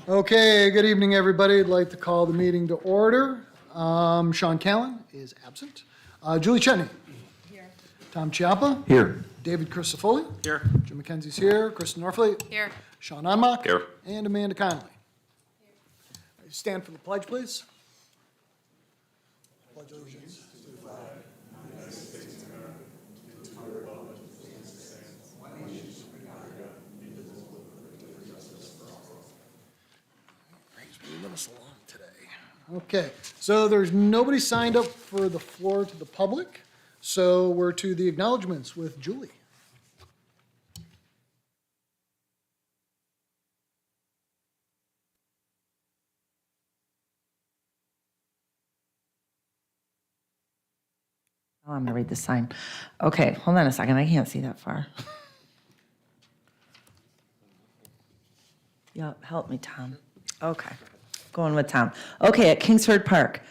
Okay, good evening, everybody. I'd like to call the meeting to order. Sean Callan is absent. Julie Chetney. Here. Tom Chiappa. Here. David Christofoli. Here. Jim McKenzie's here. Kristen Norfleet. Here. Sean Onmock. Here. And Amanda Conley. Stand for the pledge, please. Pledge allegiance to the flag. Moving us along today. Okay, so there's nobody signed up for the floor to the public, so we're to the acknowledgements with Julie. Oh, I'm going to read the sign. Okay, hold on a second. I can't see that far. Yeah, help me, Tom. Okay, going with Tom. Okay, at Kingsford Park.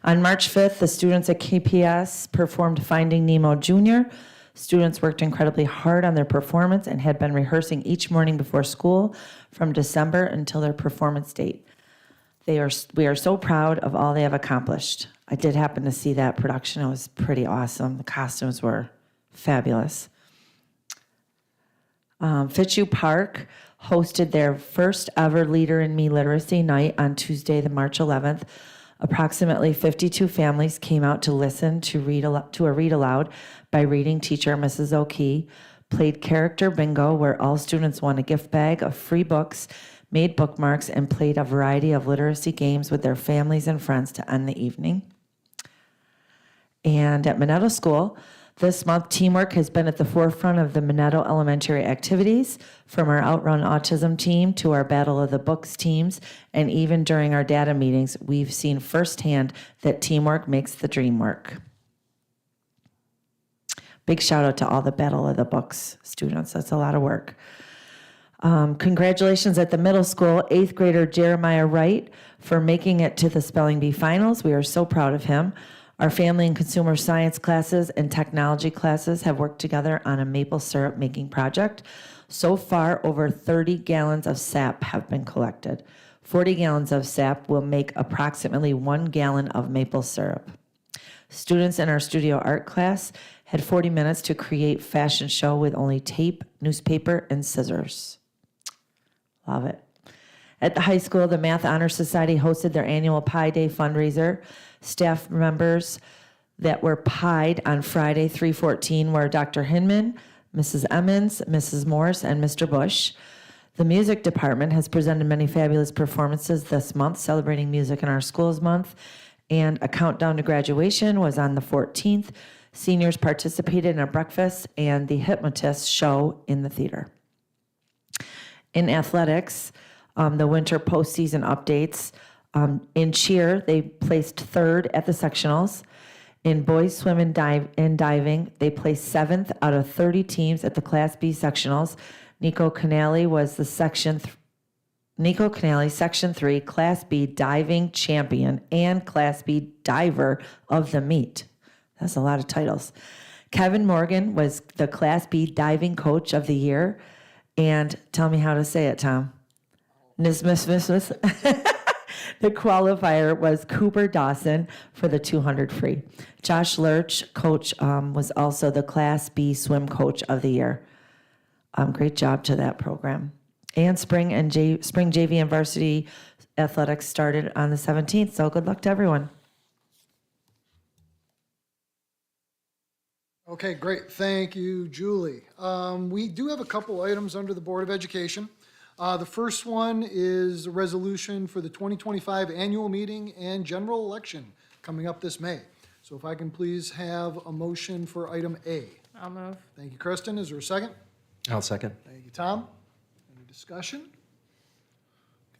On March 5th, the students at KPS performed Finding Nemo Junior. Students worked incredibly hard on their performance and had been rehearsing each morning before school from December until their performance date. We are so proud of all they have accomplished. I did happen to see that production. It was pretty awesome. The costumes were fabulous. Fitzhugh Park hosted their first ever Leader in Me Literacy Night on Tuesday, the March 11th. Approximately 52 families came out to listen to a read aloud by reading teacher Mrs. O'Kee, played character bingo where all students won a gift bag of free books, made bookmarks, and played a variety of literacy games with their families and friends to end the evening. And at Minetto School, this month, teamwork has been at the forefront of the Minetto Elementary activities, from our Outrun Autism team to our Battle of the Books teams, and even during our data meetings, we've seen firsthand that teamwork makes the dream work. Big shout out to all the Battle of the Books students. That's a lot of work. Congratulations at the middle school, 8th grader Jeremiah Wright for making it to the Spelling Bee finals. We are so proud of him. Our family and consumer science classes and technology classes have worked together on a maple syrup making project. So far, over 30 gallons of sap have been collected. 40 gallons of sap will make approximately 1 gallon of maple syrup. Students in our studio art class had 40 minutes to create fashion show with only tape, newspaper, and scissors. Love it. At the high school, the Math Honor Society hosted their annual Pi Day fundraiser. Staff members that were pied on Friday, 3/14, were Dr. Hinman, Mrs. Emmons, Mrs. Morse, and Mr. Bush. The music department has presented many fabulous performances this month, celebrating Music in Our Schools Month, and a countdown to graduation was on the 14th. Seniors participated in a breakfast and the hypnotist show in the theater. In athletics, the winter postseason updates. In cheer, they placed 3rd at the sectionals. In boys swim and diving, they placed 7th out of 30 teams at the Class B sectionals. Nico Canali was the Section 3 Class B diving champion and Class B diver of the meet. That's a lot of titles. Kevin Morgan was the Class B diving coach of the year. And tell me how to say it, Tom. The qualifier was Cooper Dawson for the 200 free. Josh Lurch, coach, was also the Class B swim coach of the year. Great job to that program. And spring JV and varsity athletics started on the 17th, so good luck to everyone. Okay, great. Thank you, Julie. We do have a couple items under the Board of Education. The first one is a resolution for the 2025 annual meeting and general election coming up this May. So if I can please have a motion for item A. I'll move. Thank you, Kristen. Is there a second? I'll second. Thank you, Tom. Any discussion?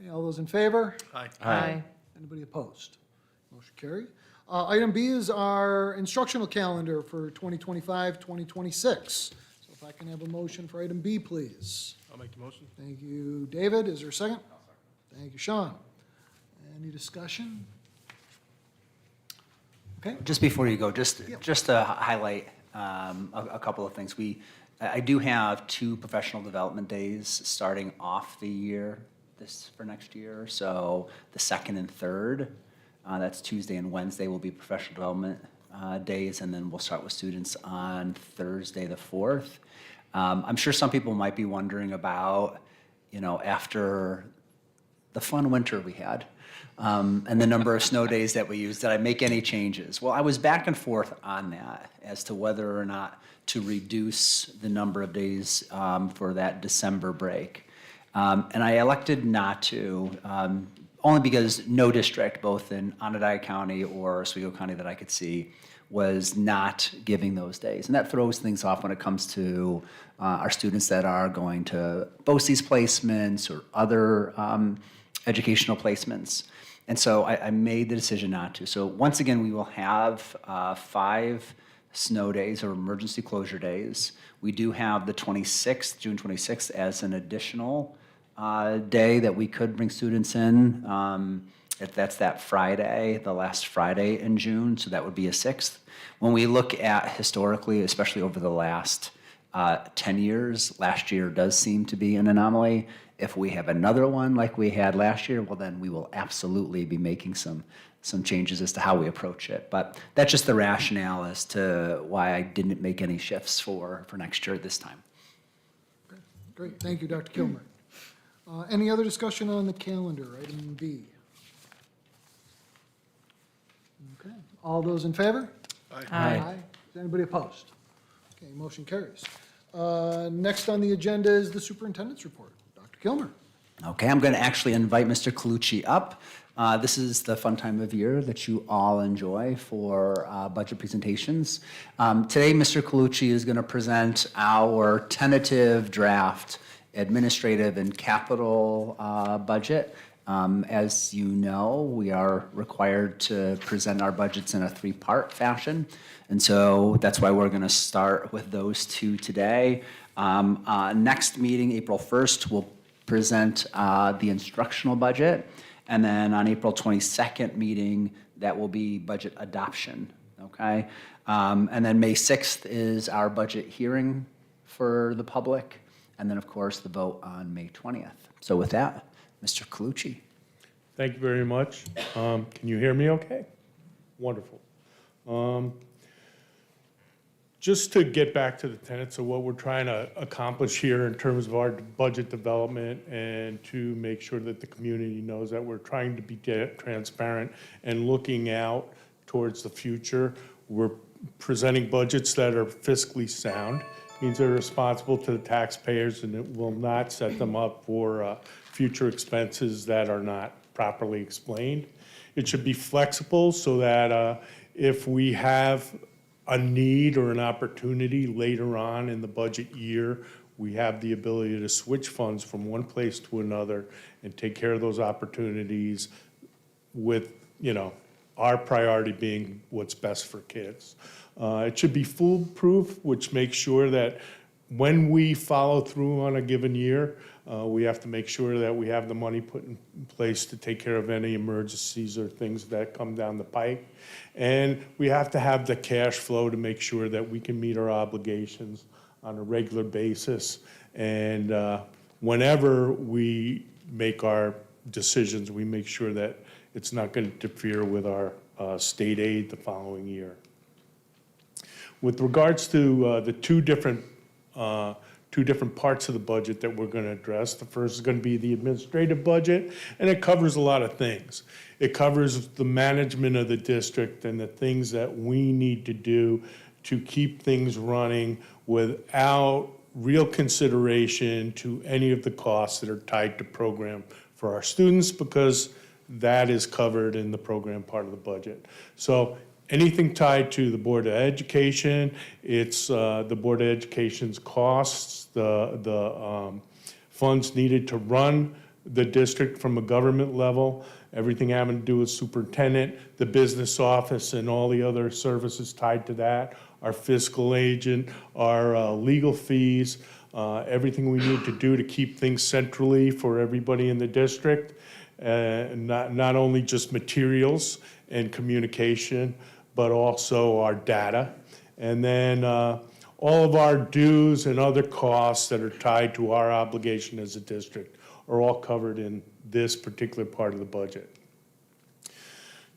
Okay, all those in favor? Aye. Anybody opposed? Motion carried. Item B is our instructional calendar for 2025-2026. So if I can have a motion for item B, please. I'll make the motion. Thank you, David. Is there a second? Thank you, Sean. Any discussion? Okay. Just before you go, just to highlight a couple of things. I do have 2 professional development days starting off the year for next year. So the 2nd and 3rd, that's Tuesday and Wednesday, will be professional development days, and then we'll start with students on Thursday, the 4th. I'm sure some people might be wondering about, after the fun winter we had, and the number of snow days that we used, did I make any changes? Well, I was back and forth on that as to whether or not to reduce the number of days for that December break. And I elected not to, only because no district, both in Onondaga County or Oswego County that I could see, was not giving those days. And that throws things off when it comes to our students that are going to BOCES placements or other educational placements. And so I made the decision not to. So once again, we will have 5 snow days or emergency closure days. We do have the 26th, June 26th, as an additional day that we could bring students in. If that's that Friday, the last Friday in June, so that would be a 6th. When we look at historically, especially over the last 10 years, last year does seem to be an anomaly. If we have another one like we had last year, well, then we will absolutely be making some changes as to how we approach it. But that's just the rationale as to why I didn't make any shifts for next year this time. Okay, great, thank you, Dr. Kilmer. Any other discussion on the calendar, item B? Okay, all those in favor? Aye. Is anybody opposed? Okay, motion carries. Next on the agenda is the superintendent's report. Dr. Kilmer. Okay, I'm going to actually invite Mr. Colucci up. This is the fun time of year that you all enjoy for budget presentations. Today, Mr. Colucci is going to present our tentative draft administrative and capital budget. As you know, we are required to present our budgets in a 3-part fashion. And so that's why we're going to start with those 2 today. Next meeting, April 1st, we'll present the instructional budget. And then on April 22nd meeting, that will be budget adoption, okay? And then May 6th is our budget hearing for the public. And then, of course, the vote on May 20th. So with that, Mr. Colucci. Thank you very much. Can you hear me okay? Wonderful. Just to get back to the tenets of what we're trying to accomplish here in terms of our budget development and to make sure that the community knows that we're trying to be transparent and looking out towards the future. We're presenting budgets that are fiscally sound, means they're responsible to the taxpayers and it will not set them up for future expenses that are not properly explained. It should be flexible so that if we have a need or an opportunity later on in the budget year, we have the ability to switch funds from one place to another and take care of those opportunities with, our priority being what's best for kids. It should be foolproof, which makes sure that when we follow through on a given year, we have to make sure that we have the money put in place to take care of any emergencies or things that come down the pike. And we have to have the cash flow to make sure that we can meet our obligations on a regular basis. And whenever we make our decisions, we make sure that it's not going to interfere with our state aid the following year. With regards to the two different parts of the budget that we're going to address. The first is going to be the administrative budget, and it covers a lot of things. It covers the management of the district and the things that we need to do to keep things running without real consideration to any of the costs that are tied to program for our students, because that is covered in the program part of the budget. So anything tied to the Board of Education, it's the Board of Education's costs, the funds needed to run the district from a government level, everything having to do with superintendent, the business office, and all the other services tied to that, our fiscal agent, our legal fees, everything we need to do to keep things centrally for everybody in the district, not only just materials and communication, but also our data. And then all of our dues and other costs that are tied to our obligation as a district are all covered in this particular part of the budget.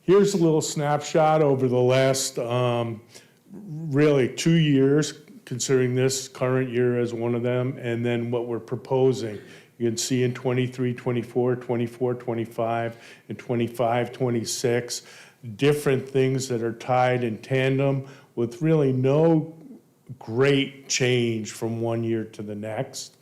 Here's a little snapshot over the last really 2 years, considering this current year as one of them, and then what we're proposing. You can see in 23, 24, 24, 25, and 25, 26, different things that are tied in tandem with really no great change from one year to the next.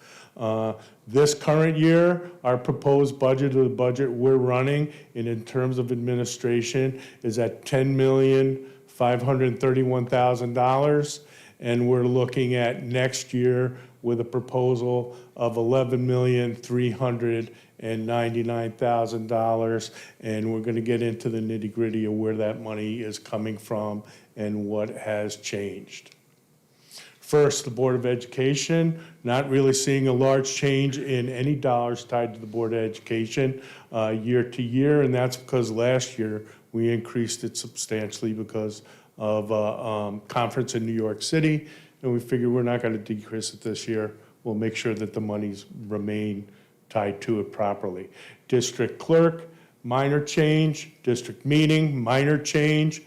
This current year, our proposed budget, or the budget we're running, and in terms of administration, is at $10,531,000, and we're looking at next year with a proposal of $11,399,000, and we're going to get into the nitty-gritty of where that money is coming from and what has changed. First, the Board of Education, not really seeing a large change in any dollars tied to the Board of Education year to year, and that's because last year we increased it substantially because of a conference in New York City, and we figured we're not going to decrease it this year. We'll make sure that the monies remain tied to it properly. District Clerk, minor change. District Meeting, minor change.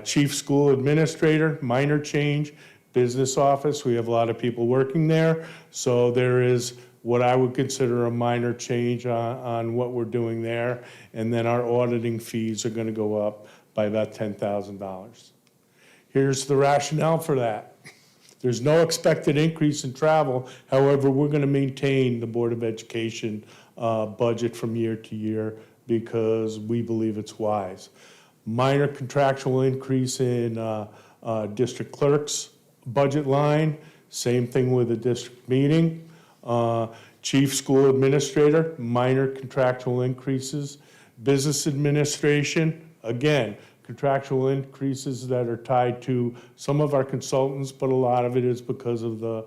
Chief School Administrator, minor change. Business Office, we have a lot of people working there, so there is what I would consider a minor change on what we're doing there, and then our auditing fees are going to go up by about $10,000. Here's the rationale for that. There's no expected increase in travel. However, we're going to maintain the Board of Education budget from year to year because we believe it's wise. Minor contractual increase in district clerks budget line, same thing with the district meeting. Chief School Administrator, minor contractual increases. Business Administration, again, contractual increases that are tied to some of our consultants, but a lot of it is because of the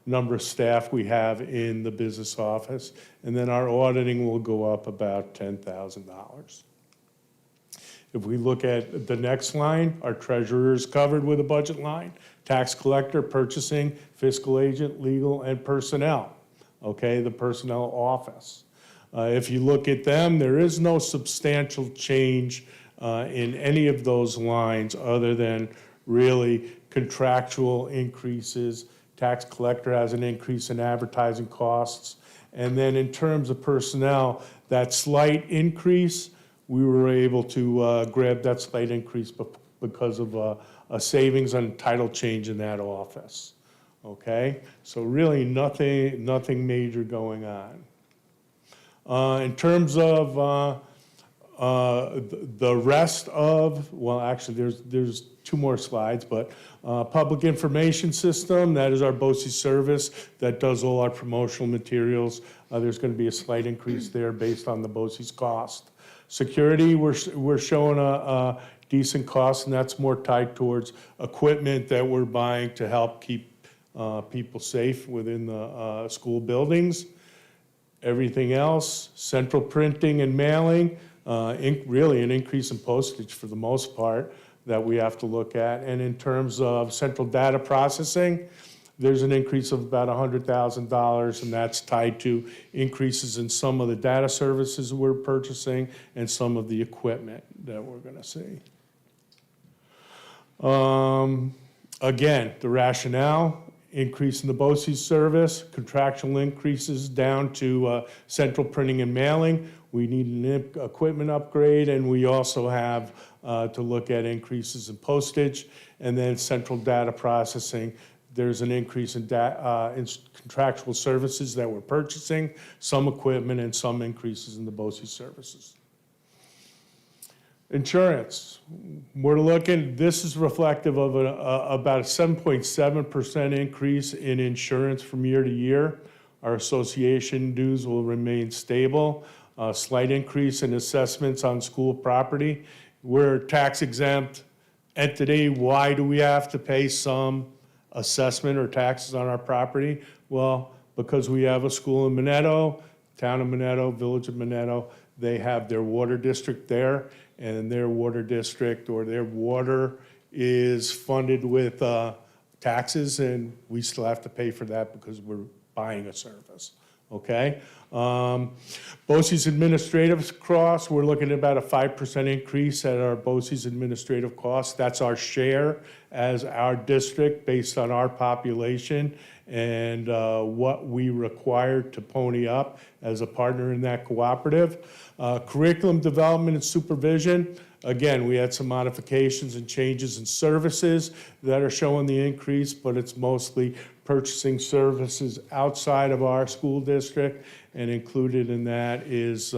number of staff we have in the business office. And then our auditing will go up about $10,000. If we look at the next line, our treasurer is covered with a budget line. Tax collector, purchasing, fiscal agent, legal, and personnel. Okay, the personnel office. If you look at them, there is no substantial change in any of those lines other than really contractual increases. Tax collector has an increase in advertising costs. And then in terms of personnel, that slight increase, we were able to grab that slight increase because of a savings on title change in that office. Okay, so really nothing major going on. In terms of the rest of, well, actually there's two more slides, but public information system, that is our BOCE service that does all our promotional materials. There's going to be a slight increase there based on the BOCE's cost. Security, we're showing a decent cost, and that's more tied towards equipment that we're buying to help keep people safe within the school buildings. Everything else, central printing and mailing, really an increase in postage for the most part that we have to look at. And in terms of central data processing, there's an increase of about $100,000, and that's tied to increases in some of the data services we're purchasing and some of the equipment that we're going to see. Again, the rationale, increase in the BOCE service, contractual increases down to central printing and mailing. We need an equipment upgrade, and we also have to look at increases in postage, and then central data processing. There's an increase in contractual services that we're purchasing, some equipment, and some increases in the BOCE services. Insurance, we're looking, this is reflective of about a 7.7% increase in insurance from year to year. Our association dues will remain stable. A slight increase in assessments on school property. We're a tax exempt entity. Why do we have to pay some assessment or taxes on our property? Well, because we have a school in Minetto, town of Minetto, village of Minetto, they have their water district there, and their water district or their water is funded with taxes, and we still have to pay for that because we're buying a service. okay? BOCES administrative costs, we're looking at about a 5% increase at our BOCES administrative costs. That's our share as our district based on our population and what we require to pony up as a partner in that cooperative. Curriculum development and supervision, again, we had some modifications and changes in services that are showing the increase, but it's mostly purchasing services outside of our school district, and included in that is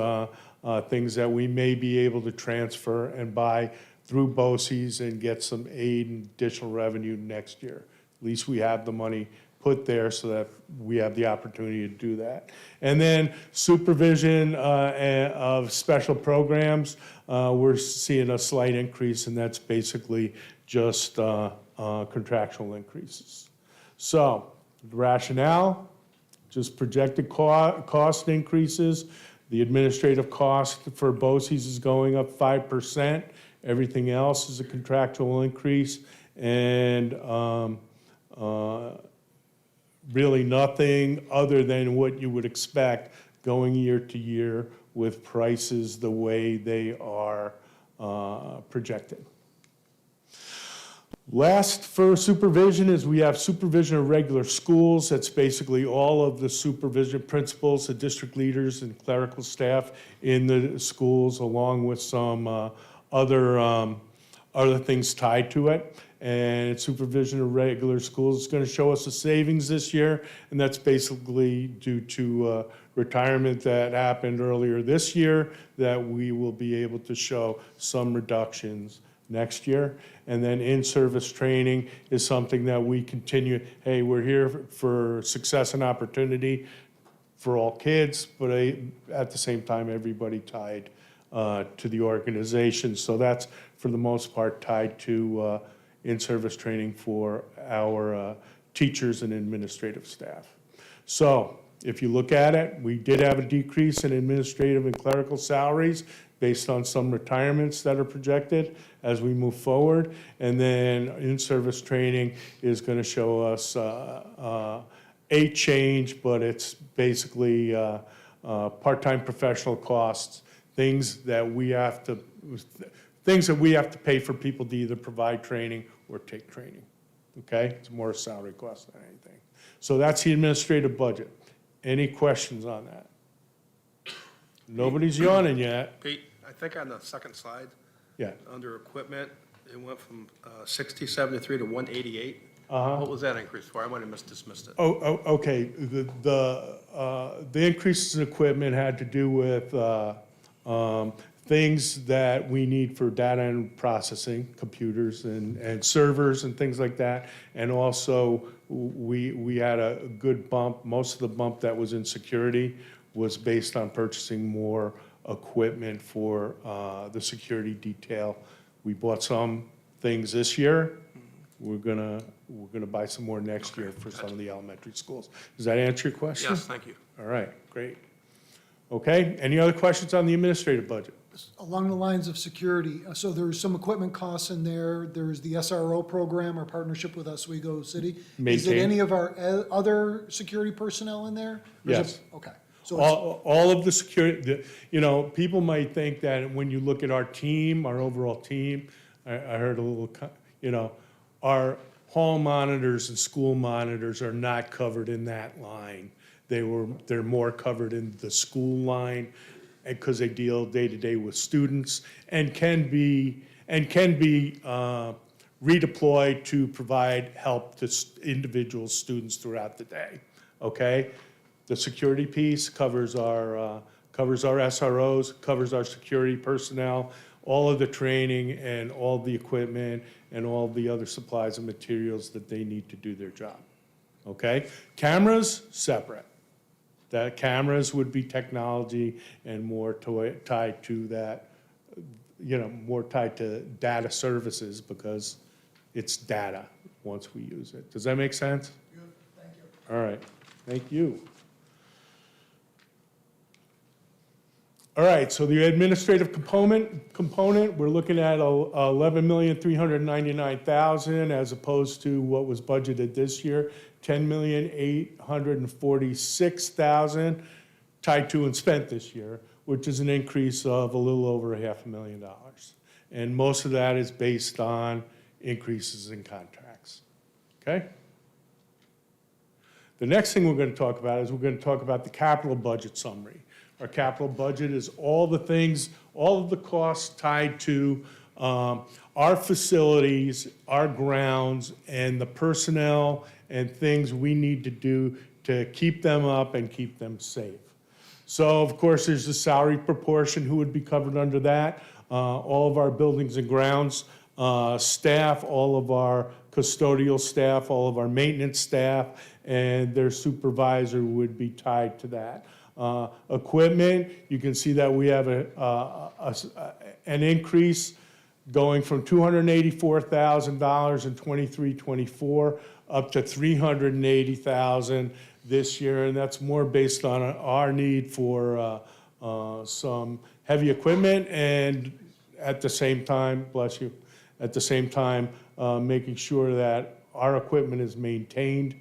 things that we may be able to transfer and buy through BOCES and get some aid and additional revenue next year. At least we have the money put there so that we have the opportunity to do that. And then supervision of special programs, we're seeing a slight increase, and that's basically just contractual increases. So the rationale, just projected cost increases. The administrative cost for BOCES is going up 5%. Everything else is a contractual increase, and really nothing other than what you would expect going year to year with prices the way they are projected. Last for supervision is we have supervision of regular schools. That's basically all of the supervision principals, the district leaders, and clerical staff in the schools, along with some other things tied to it. And supervision of regular schools is going to show us a savings this year, and that's basically due to retirement that happened earlier this year, that we will be able to show some reductions next year. And then in-service training is something that we continue. Hey, we're here for success and opportunity for all kids, but at the same time, everybody tied to the organization. So that's, for the most part, tied to in-service training for our teachers and administrative staff. So if you look at it, we did have a decrease in administrative and clerical salaries based on some retirements that are projected as we move forward. And then in-service training is going to show us a change, but it's basically part-time professional costs, things that we have to pay for people to either provide training or take training, okay? It's more a salary cost than anything. So that's the administrative budget. Any questions on that? Nobody's yawning yet. Pete, I think on the second slide, Yeah. under equipment, it went from 6073 to 188. What was that increase for? I might have dismissed it. Okay. The increases in equipment had to do with things that we need for data and processing, computers and servers and things like that. And also, we had a good bump. Most of the bump that was in security was based on purchasing more equipment for the security detail. We bought some things this year. We're gonna buy some more next year for some of the elementary schools. Does that answer your question? Yes, thank you. All right, great. Okay, any other questions on the administrative budget? Along the lines of security, so there's some equipment costs in there. There's the SRO program, our partnership with Oswego City. Is it Maintain. any of our other security personnel in there? Or is it- Yes. Okay. So it's, All of the security, people might think that when you look at our team, our overall team, I heard a little, our hall monitors and school monitors are not covered in that line. They're more covered in the school line because they deal day-to-day with students and can be redeployed to provide help to individual students throughout the day, okay? The security piece covers our SROs, covers our security personnel, all of the training and all the equipment and all the other supplies and materials that they need to do their job, okay? Cameras, separate. That cameras would be technology and more tied to that, more tied to data services because it's data once we use it. Does that make sense? good, thank you. All right, thank you. All right, so the administrative component, we're looking at $11,399,000 as opposed to what was budgeted this year, $10,846,000 tied to and spent this year, which is an increase of a little over $500,000. And most of that is based on increases in contracts, okay? The next thing we're going to talk about is we're going to talk about the capital budget summary. Our capital budget is all the things, all of the costs tied to our facilities, our grounds, and the personnel and things we need to do to keep them up and keep them safe. So, of course, there's the salary proportion, who would be covered under that. All of our buildings and grounds staff, all of our custodial staff, all of our maintenance staff, and their supervisor would be tied to that. Equipment, you can see that we have an increase going from $284,000 in 23-24 up to $380,000 this year, and that's more based on our need for some heavy equipment, and at the same time, bless you, at the same time, making sure that our equipment is maintained,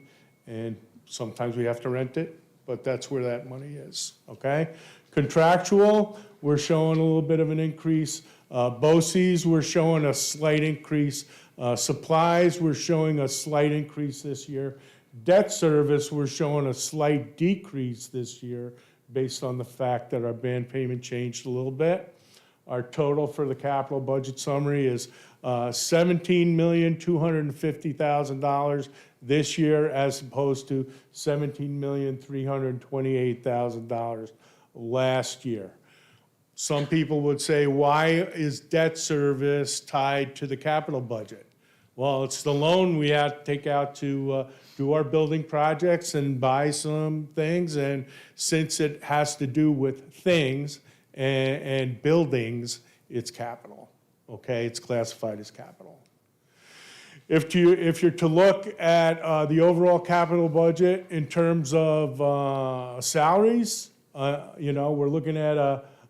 and sometimes we have to rent it, but that's where that money is, okay? Contractual, we're showing a little bit of an increase. BOCES, we're showing a slight increase. Supplies, we're showing a slight increase this year. Debt service, we're showing a slight decrease this year based on the fact that our band payment changed a little bit. Our total for the capital budget summary is $17,250,000 this year as opposed to $17,328,000 last year. Some people would say, why is debt service tied to the capital budget? Well, it's the loan we have to take out to do our building projects and buy some things, and since it has to do with things and buildings, it's capital, okay? It's classified as capital. If you're to look at the overall capital budget in terms of salaries, we're looking at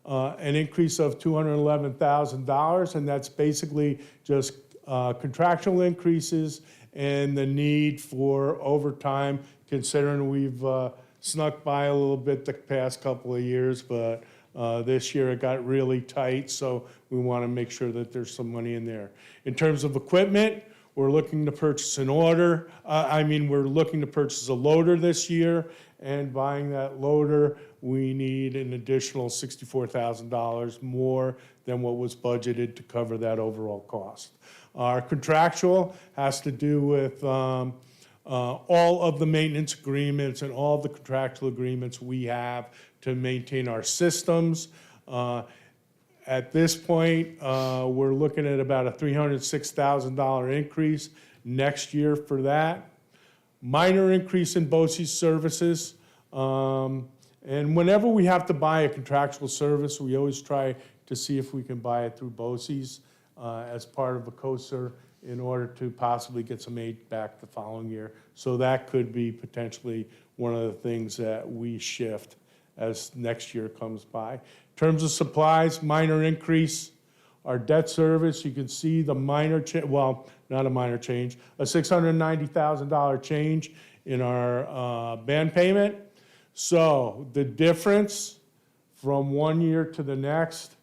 an increase of $211,000, and that's basically just contractual increases and the need for overtime, considering we've snuck by a little bit the past couple of years, but this year it got really tight, so we want to make sure that there's some money in there. In terms of equipment, we're looking to purchase we're looking to purchase a loader this year, and buying that loader, we need an additional $64,000 more than what was budgeted to cover that overall cost. Our contractual has to do with all of the maintenance agreements and all the contractual agreements we have to maintain our systems. At this point, we're looking at about a $306,000 increase next year for that. Minor increase in BOCES services. And whenever we have to buy a contractual service, we always try to see if we can buy it through BOCES as part of a COSER in order to possibly get some aid back the following year. So that could be potentially one of the things that we shift as next year comes by. In terms of supplies, minor increase. Our debt service, you can see the minor not a minor change, a $690,000 change in our band payment. So the difference from one year to the next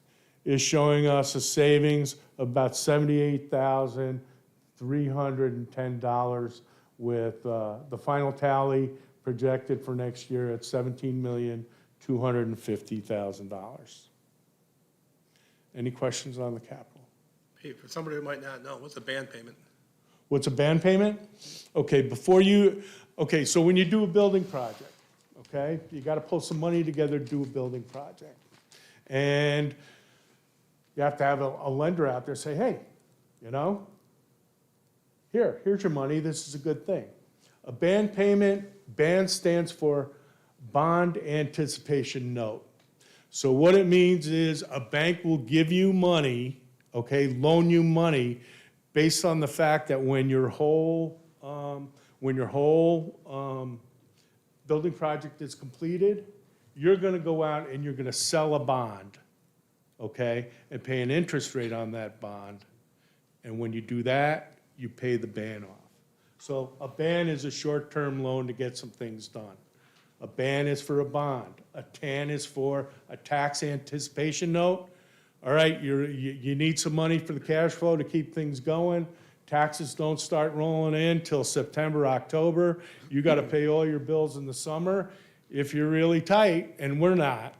is showing us a savings of about $78,310 with the final tally projected for next year at $17,250,000. Any questions on the capital? Hey, for somebody who might not know, what's a band payment? What's a band payment? Okay, so when you do a building project, okay, you got to pull some money together to do a building project. And you have to have a lender out there say, hey, here's your money, this is a good thing. A band payment, band stands for bond anticipation note. So what it means is a bank will give you money, okay, loan you money based on the fact that when your whole building project is completed, you're going to go out and you're going to sell a bond, okay, and pay an interest rate on that bond. And when you do that, you pay the band off. So a ban is a short-term loan to get some things done. A ban is for a bond. A TAN is for a tax anticipation note. All right, you need some money for the cash flow to keep things going. Taxes don't start rolling in till September, October. You got to pay all your bills in the summer. If you're really tight, and we're not,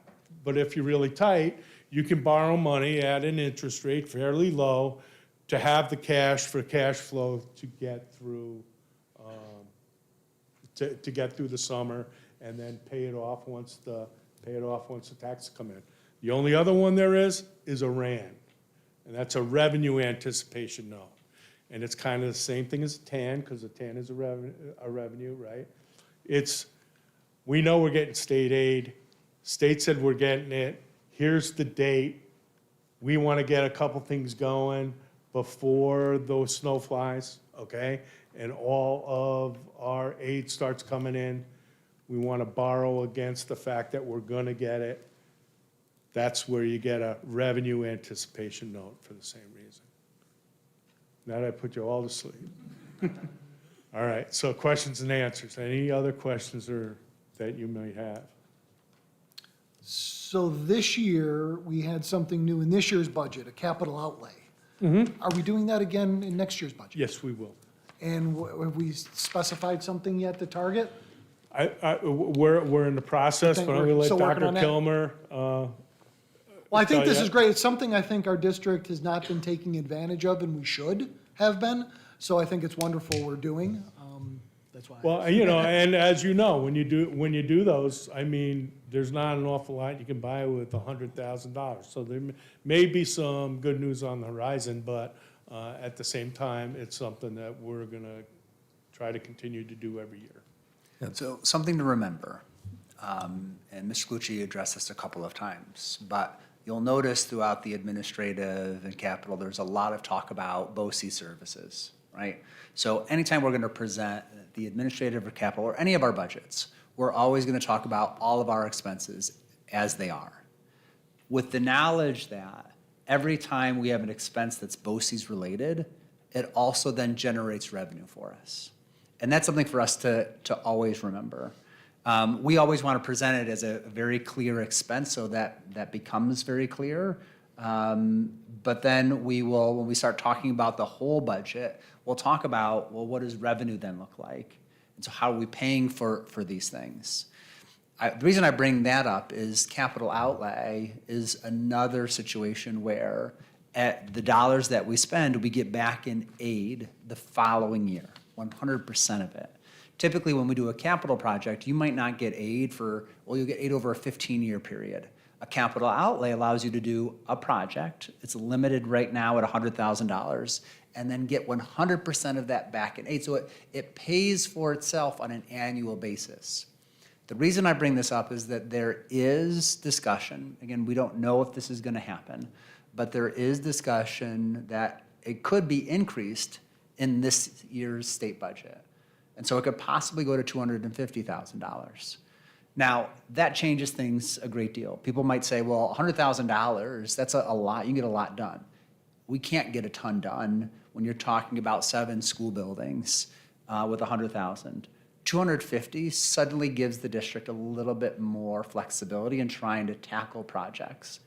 but if you're really tight, you can borrow money at an interest rate fairly low to have the cash for cash flow to get through, to get through the summer, and then pay it off once the taxes come in. The only other one there is a RAND, and that's a revenue anticipation note. And it's kind of the same thing as a TAN, because a TAN is a revenue, right? We know we're getting state aid. State said we're getting it. Here's the date. We want to get a couple things going before those snow flies, okay? And all of our aid starts coming in. We want to borrow against the fact that we're going to get it. That's where you get a revenue anticipation note for the same reason. Now that I put you all to sleep. All right, so questions and answers. Any other questions that you may have? So this year, we had something new in this year's budget, a capital outlay. Are we doing that again in next year's budget? Yes, we will. And have we specified something yet to target? We're in the process, think but I'm we're going to let still working Dr. on that? Kilmer. Well, I think tell this ya. is great. It's something I think our district has not been taking advantage of, and we should have been. So I think it's wonderful we're doing. That's why. Well, and as you know, when you do those, I mean, there's not an awful lot you can buy with $100,000. So there may be some good news on the horizon, but at the same time, it's something that we're going to try to continue to do every year. So something to remember, and Mr. Glucci addressed this a couple of times, but you'll notice throughout the administrative and capital, there's a lot of talk about BOCE services, right? So anytime we're going to present the administrative or capital or any of our budgets, we're always going to talk about all of our expenses as they are, with the knowledge that every time we have an expense that's BOCES related, it also then generates revenue for us. And that's something for us to always remember. We always want to present it as a very clear expense so that becomes very clear. But then we will, when we start talking about the whole budget, we'll talk about, well, what does revenue then look like? And so how are we paying for these things? The reason I bring that up is capital outlay is another situation where at the dollars that we spend, we get back in aid the following year, 100% of it. Typically, when we do a capital project, you might not get aid you'll get aid over a 15-year period. A capital outlay allows you to do a project. It's limited right now at $100,000, and then get 100% of that back in aid. So it pays for itself on an annual basis. The reason I bring this up is that there is discussion. Again, we don't know if this is going to happen, but there is discussion that it could be increased in this year's state budget. And so it could possibly go to $250,000. Now, that changes things a great deal. People might say, well, $100,000, that's a lot. You can get a lot done. We can't get a ton done when you're talking about 7 school buildings with $100,000. 250 suddenly gives the district a little bit more flexibility in trying to tackle projects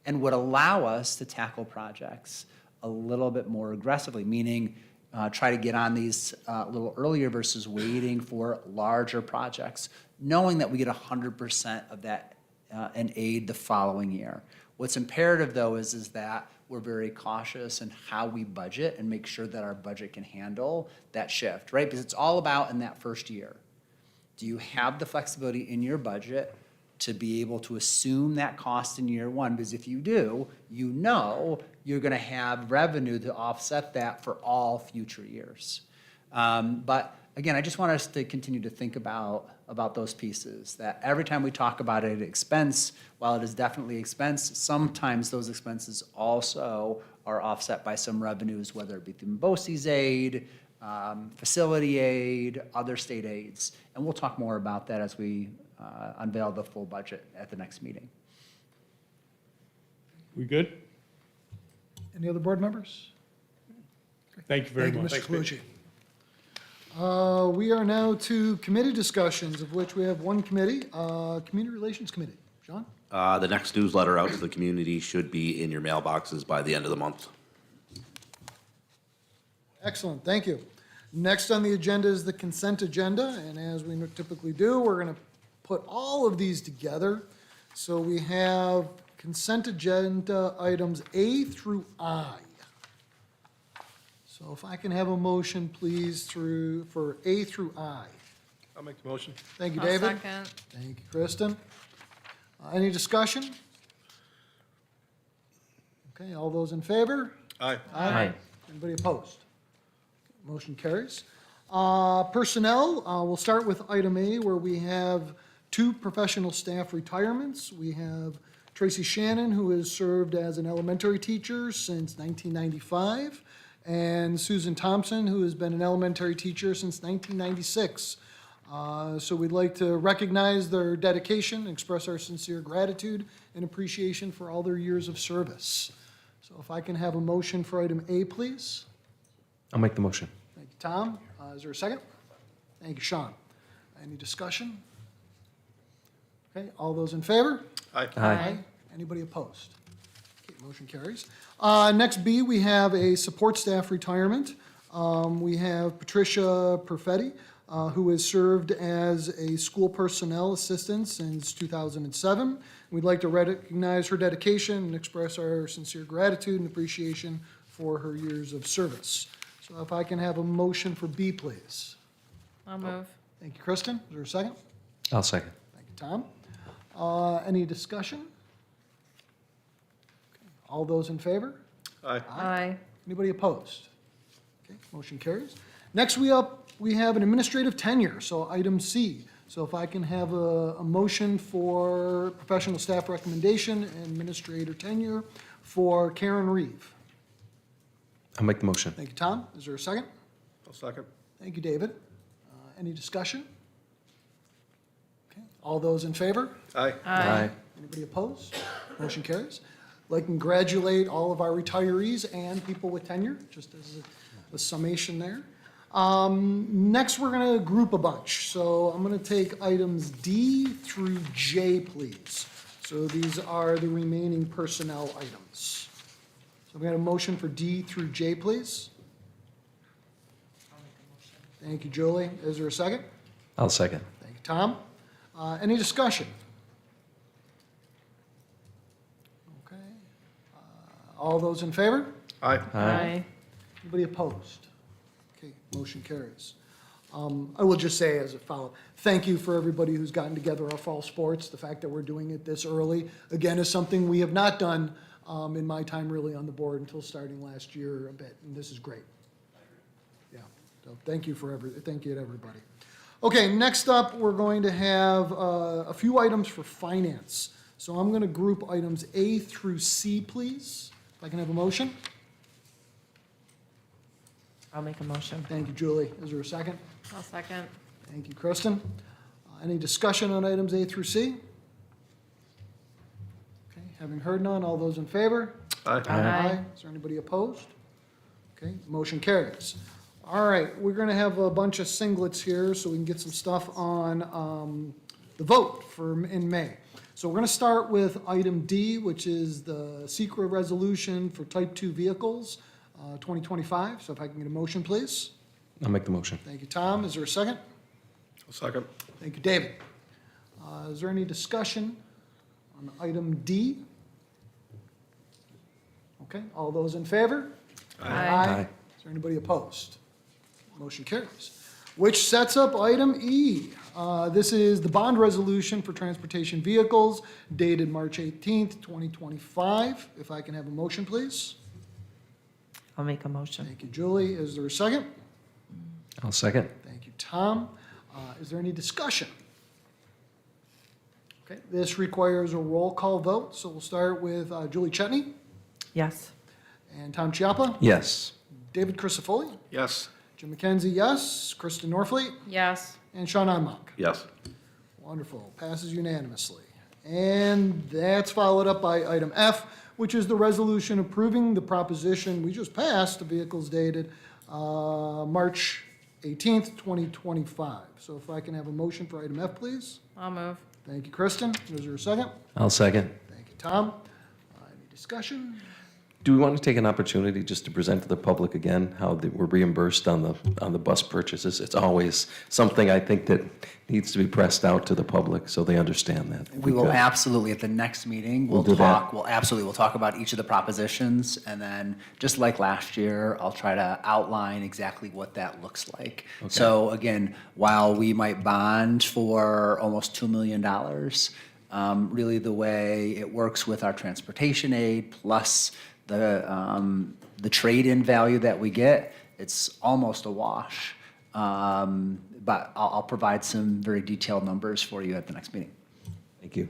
and would allow us to tackle projects a little bit more aggressively, meaning try to get on these a little earlier versus waiting for larger projects, knowing that we get 100% of that in aid the following year. What's imperative, though, is that we're very cautious in how we budget and make sure that our budget can handle that shift, right? Because it's all about in that first year. Do you have the flexibility in your budget to be able to assume that cost in year one? Because if you do, you know you're going to have revenue to offset that for all future years. But again, I just want us to continue to think about those pieces, that every time we talk about it, expense, while it is definitely expense, sometimes those expenses also are offset by some revenues, whether it be through BOCES aid, facility aid, other state aids. And we'll talk more about that as we unveil the full budget at the next meeting. We good? Any other board members? Thank you very Thank you, much. Mr. Calucci. We are now to committee discussions, of which we have one committee, Community Relations Committee. John? The next newsletter out to the community should be in your mailboxes by the end of the month. Excellent, thank you. Next on the agenda is the consent agenda, and as we typically do, we're going to put all of these together. So we have consent agenda items A through I. So if I can have a motion, please, for A through I. I'll make the motion. Thank you, I'll David. second. Thank you, Kristen. Any discussion? Okay, all those in favor? Aye. Aye. Anybody opposed? Motion carries. Personnel, we'll start with item A, where we have 2 professional staff retirements. We have Tracy Shannon, who has served as an elementary teacher since 1995, and Susan Thompson, who has been an elementary teacher since 1996. So we'd like to recognize their dedication, express our sincere gratitude and appreciation for all their years of service. So if I can have a motion for item A, please. I'll make the motion. Thank you, Tom. Is there a second? Thank you, Sean. Any discussion? Okay, all those in favor? Aye. Aye. Anybody opposed? Okay, motion carries. Next B, we have a support staff retirement. We have Patricia Perfetti, who has served as a school personnel assistant since 2007. We'd like to recognize her dedication and express our sincere gratitude and appreciation for her years of service. So if I can have a motion for B, please. I'll move. Thank you, Kristen. Is there a second? I'll second. Thank you, Tom. Any discussion? Okay, all those in favor? Aye. Aye. Anybody opposed? Okay, motion carries. Next, we have an administrative tenure, so item C. So if I can have a motion for professional staff recommendation and administrator tenure for Karen Reeve. I'll make the motion. Thank you, Tom. Is there a second? I'll second. Thank you, David. Any discussion? Okay, all those in favor? Aye. Aye. Anybody opposed? Motion carries. I'd like to congratulate all of our retirees and people with tenure, just as a summation there. Next, we're going to group a bunch. So I'm going to take items D through J, please. So these are the remaining personnel items. So we got a motion for D through J, please. Thank you, Julie. Is there a second? I'll second. Thank you, Tom. Any discussion? Okay. All those in favor? Aye. Aye. Anybody opposed? Okay, motion carries. I will just say as a follow-up, thank you for everybody who's gotten together our fall sports. The fact that we're doing it this early, again, is something we have not done in my time really on the board until starting last year a bit, and this is great. Yeah, so thank you to everybody. Okay, next up, we're going to have a few items for finance. So I'm going to group items A through C, please. If I can have a motion. I'll make a motion. Thank you, Julie. Is there a second? I'll second. Thank you, Kristen. Any discussion on items A through C? Okay, having heard none, all those in favor? Aye. Aye. Is there anybody opposed? Okay, motion carries. All right, we're going to have a bunch of singlets here so we can get some stuff on the vote in May. So we're going to start with item D, which is the secret resolution for Type 2 vehicles, 2025. So if I can get a motion, please. I'll make the motion. Thank you, Tom. Is there a second? I'll second. Thank you, David. Is there any discussion on item D? Okay, all those in favor? Aye. Is there anybody opposed? Motion carries. Which sets up item E. This is the bond resolution for transportation vehicles dated March 18th, 2025. If I can have a motion, please. I'll make a motion. Thank you, Julie. Is there a second? I'll second. Thank you, Tom. Is there any discussion? Okay, this requires a roll call vote, so we'll start with Julie Chetney Yes. and Tom Chiappa. Yes. David Crisafulli. Yes. Jim McKenzie, yes. Kristen Norfleet. Yes. And Sean Onmock. Yes. Wonderful. Passes unanimously. And that's followed up by item F, which is the resolution approving the proposition we just passed, the vehicles dated March 18th, 2025. So if I can have a motion for item F, please. I'll move. Thank you, Kristen. Is there a second? I'll second. Thank you, Tom. Any discussion? Do we want to take an opportunity just to present to the public again how we're reimbursed on the bus purchases? It's always something I think that needs to be pressed out to the public so they understand that. We will could. absolutely, at the next meeting, We'll do that. we'll talk about each of the propositions, and then, just like last year, I'll try to outline exactly what that looks like. So again, while we might bond for almost $2 million, really the way it works with our transportation aid plus the trade-in value that we get, it's almost a wash. But I'll provide some very detailed numbers for you at the next meeting. Thank you.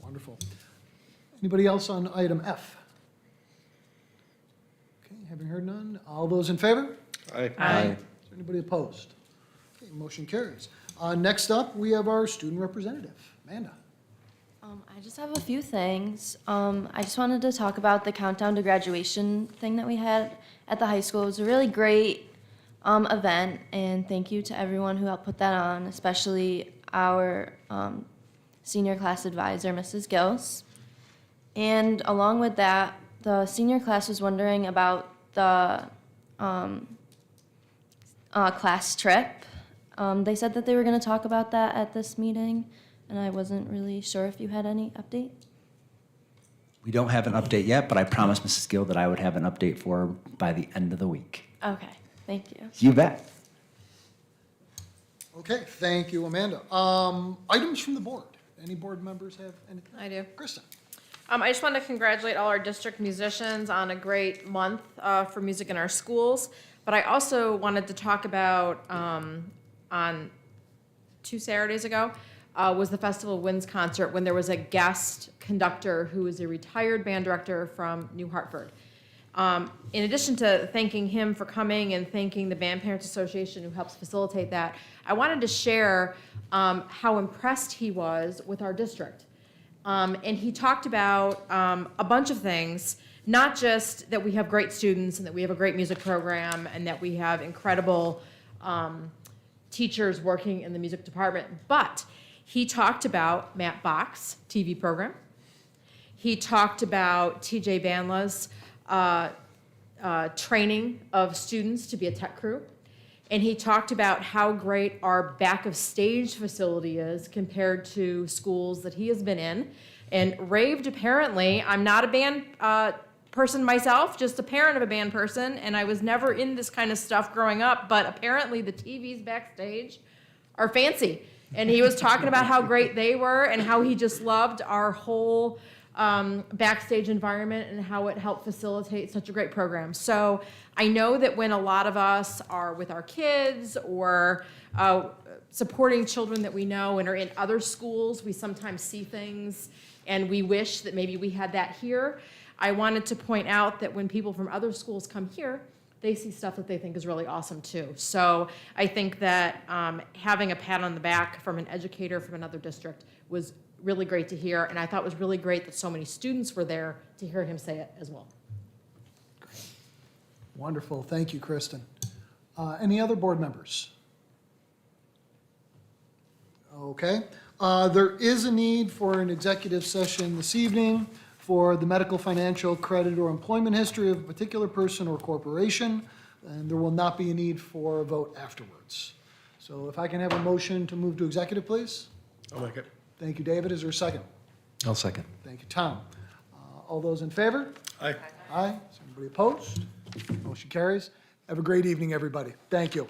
Wonderful. Anybody else on item F? Okay, having heard none, all those in favor? Aye. Aye. Is there anybody opposed? Okay, motion carries. Next up, we have our student representative, Amanda. I just have a few things. I just wanted to talk about the countdown to graduation thing that we had at the high school. It was a really great event, and thank you to everyone who helped put that on, especially our senior class advisor, Mrs. Gills. And along with that, the senior class was wondering about the class trip. They said that they were going to talk about that at this meeting, and I wasn't really sure if you had any update. We don't have an update yet, but I promised Mrs. Gill that I would have an update for her by the end of the week. Okay, thank you. You bet. Okay, thank you, Amanda. Items from the board. Any board members have anything? I do. Kristen? I just want to congratulate all our district musicians on a great month for music in our schools. But I also wanted to talk about, on 2 Saturdays ago, was the Festival of Winds concert when there was a guest conductor who is a retired band director from New Hartford. In addition to thanking him for coming and thanking the Band Parents Association who helps facilitate that, I wanted to share how impressed he was with our district. And he talked about a bunch of things, not just that we have great students and that we have a great music program and that we have incredible teachers working in the music department, but he talked about Matt Bach's TV program. He talked about TJ Bandla's training of students to be a tech crew. And he talked about how great our back of stage facility is compared to schools that he has been in. And raved, apparently, I'm not a band person myself, just a parent of a band person, and I was never in this kind of stuff growing up, but apparently the TVs backstage are fancy. And he was talking about how great they were and how he just loved our whole backstage environment and how it helped facilitate such a great program. So I know that when a lot of us are with our kids or supporting children that we know and are in other schools, we sometimes see things and we wish that maybe we had that here. I wanted to point out that when people from other schools come here, they see stuff that they think is really awesome too. So I think that having a pat on the back from an educator from another district was really great to hear, and I thought it was really great that so many students were there to hear him say it as well. Wonderful. Thank you, Kristen. Any other board members? Okay. There is a need for an executive session this evening for the medical, financial, credit, or employment history of a particular person or corporation, and there will not be a need for a vote afterwards. So if I can have a motion to move to executive, please? I'll make it. Thank you, David. Is there a second? I'll second. Thank you, Tom. All those in favor? Aye. Aye. Is anybody opposed? Motion carries. Have a great evening, everybody. Thank you.